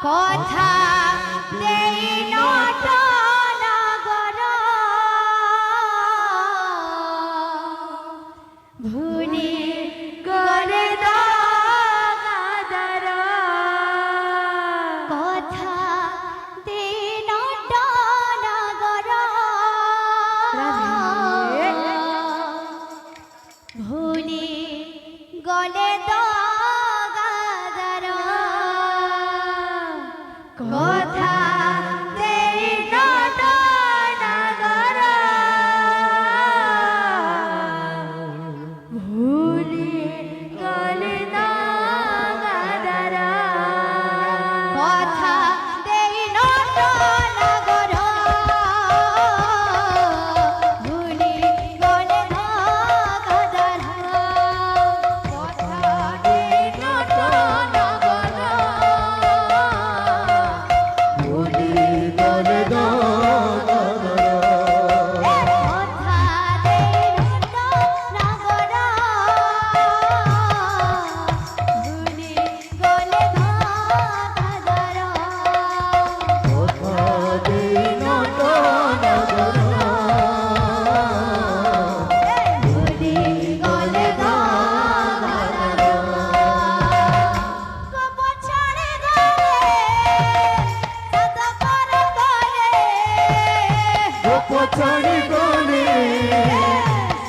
কথা দেই নটনগর ভুলি করে দাগাদার কথা দেই নটনগর ভুলি গলে দাগাদার কথা দেই নটনগর ভুলি গলে দাগাদার কথা দেই নটনগর ভুলি গলে দাগাদার কথা দেই নটনগর ভুলি গলে পছড়ি গলে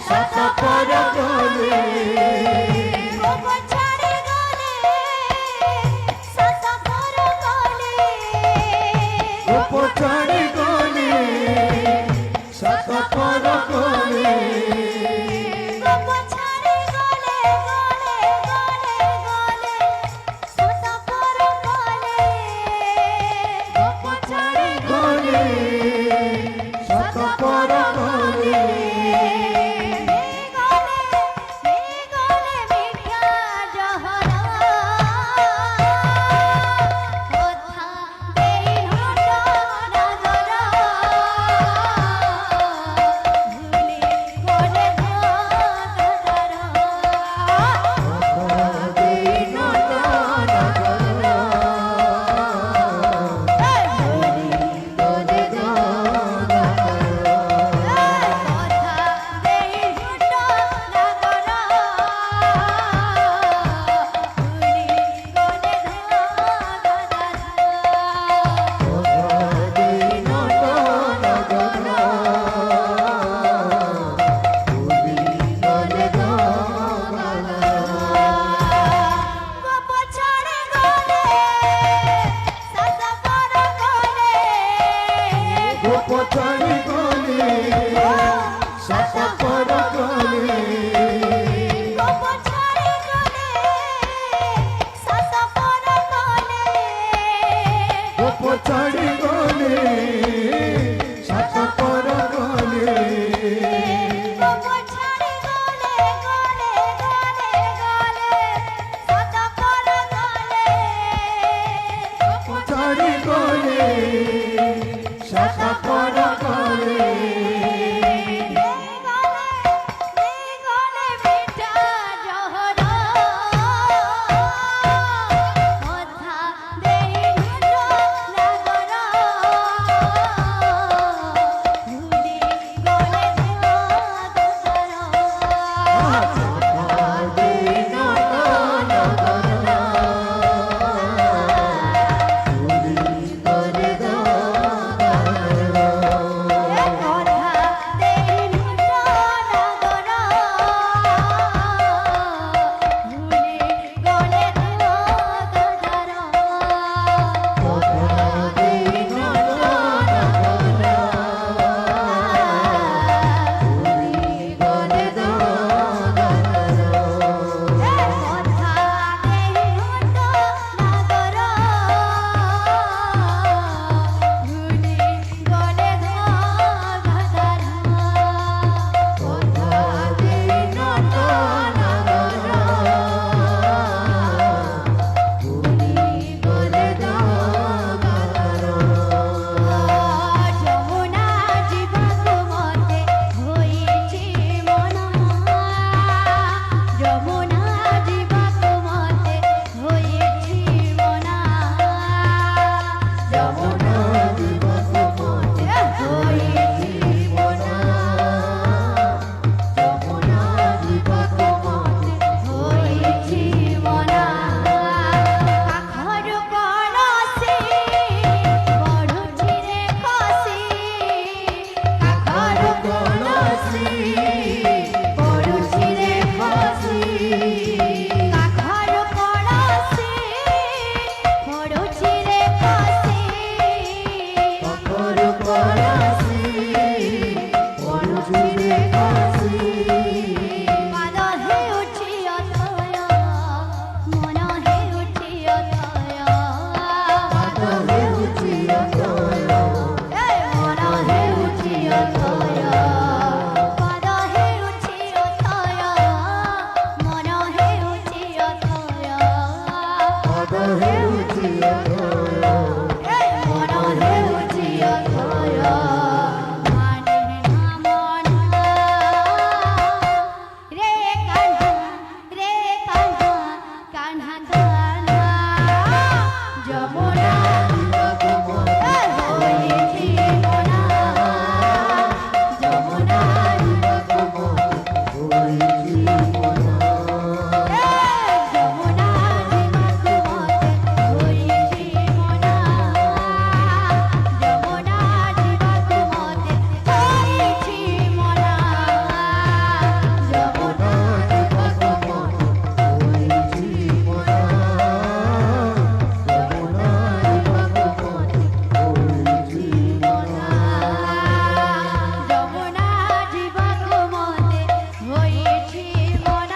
সতপর গলে পছড়ি গলে সতপর গলে পছড়ি গলে সতপর গলে পছড়ি গলে গলে গলে গলে সতপর গলে পছড়ি গলে সতপর গলে পছড়ি গলে সতপর গলে পছড়ি গলে সতপর গলে পছড়ি গলে সতপর গলে পছড়ি গলে গলে গলে গলে সতপর গলে পছড়ি গলে সতপর গলে কথা ମନ ହେଉଛି ଅଥୟ ମନ ହେଉଛି ଅଥୟ ମାନେ ନା ମନ ରେ କାହ୍ନା କାହ୍ନା କାହ୍ନା ଯମୁନା ହୋଇଛି ମନା ଯମୁନା ହୋଇଛି ମନ ଯମୁନା ଯିବାକୁ ମତେ ହୋଇଛି ମନା ଯମୁନା ଯିବାକୁ ମତେ ହୋଇଛି ମନା ଯମୁନା ଯିବାକୁ ମନ ହୋଇଛି ମନ ଯମୁନା ଯିବାକୁ ମନ ହୋଇଛି ମନ ଯମୁନା ଯିବାକୁ ମତେ ହୋଇଛି ମନା ଯମୁନା ଯିବାକୁ ମତେ ହୋଇଛି ମନା ଯମୁନା ଯିବାକୁ ମନ ହୋଇଛି ମନ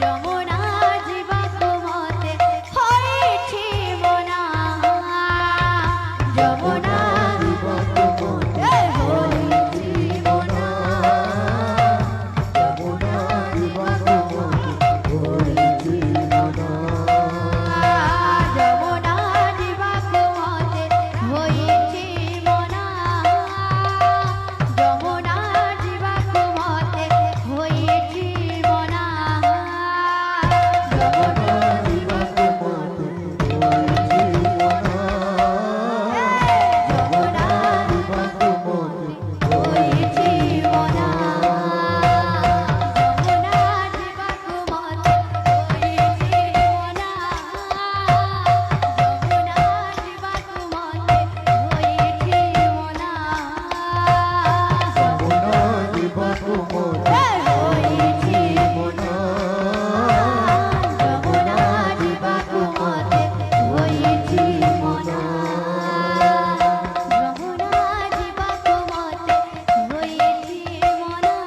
ଯମୁନା ଯିବାକୁ ମନ ହୋଇଛି ମନ ଯମୁନା ଯିବାକୁ ମତେ ହୋଇଛି ମନା ଯମୁନା ଯିବାକୁ ମତେ ହୋଇଛି ମନା ଯମୁନା ଯିବାକୁ ମନ ହୋଇଛି ମନ ଯମୁନା ଯିବାକୁ ମନ ହୋଇଛି ମନା ଯମୁନା ଯିବାକୁ ମତେ ହୋଇଛି ମନା ଯମୁନା ଯିବାକୁ ମତେ ହୋଇଛି ମନା ଯମୁନା ଯିବାକୁ ମନ ହୋଇଛି ମନ ଯମୁନା ଯିବାକୁ ମତେ ହୋଇଛି ମନା ଯମୁନା ଯିବାକୁ ମତେ ହୋଇଛି ମନା ଯମୁନା ଯିବାକୁ ମତେ ହୋଇଛି ମନା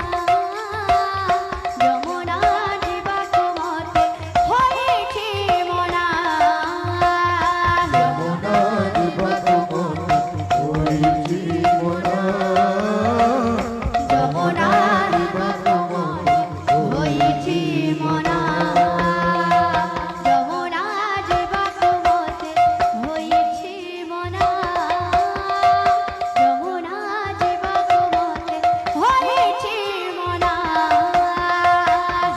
ଯମୁନା ଯିବାକୁ ମନ ହୋଇଛି ମନ ଯମୁନା ଯିବାକୁ ମନ ହୋଇଛି ମନା ଯମୁନା ଯିବାକୁ ମତେ ହୋଇଛି ମନା ଯମୁନା ଯିବାକୁ ମତେ ହୋଇଛି ମନା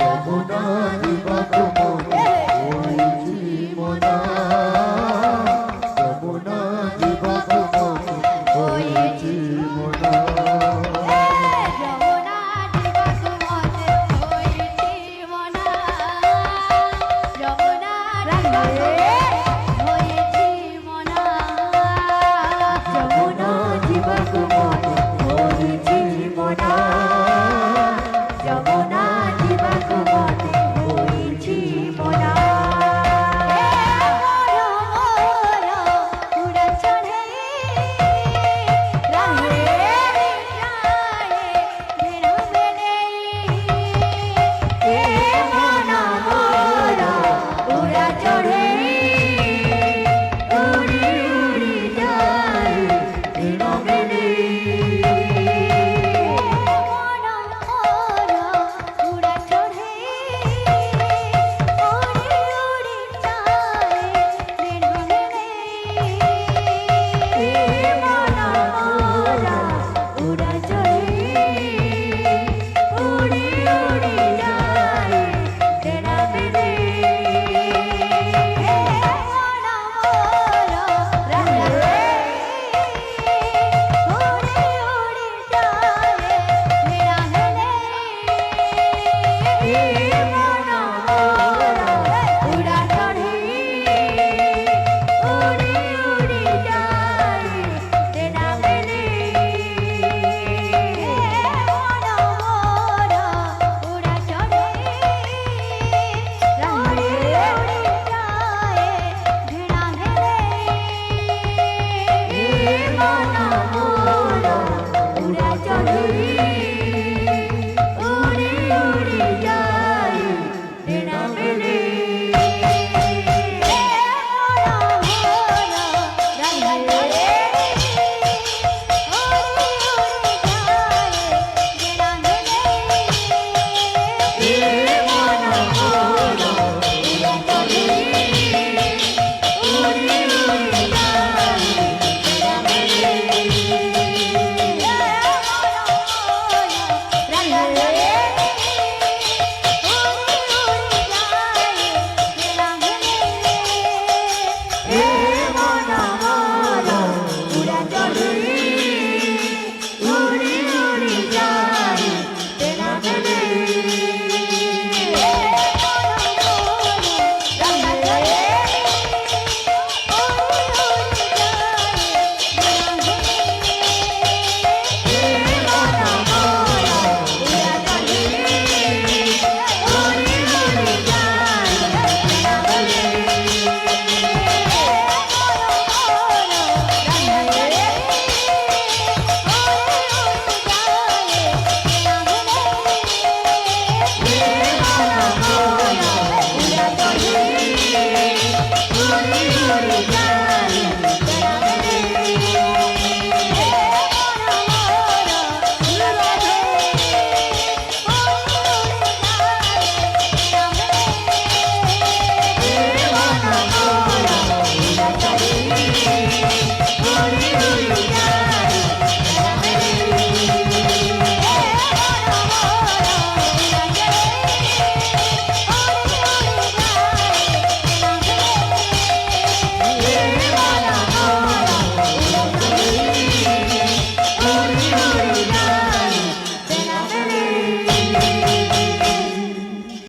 ଯମୁନା ଯିବାକୁ ମନ ହୋଇଛି ମନ ଯମୁନା ଯିବାକୁ ମନ ହୋଇଛି ମନ ଯମୁନା ଯିବାକୁ ମତେ ହୋଇଛି ମନା ଯମୁନା ଯିବାକୁ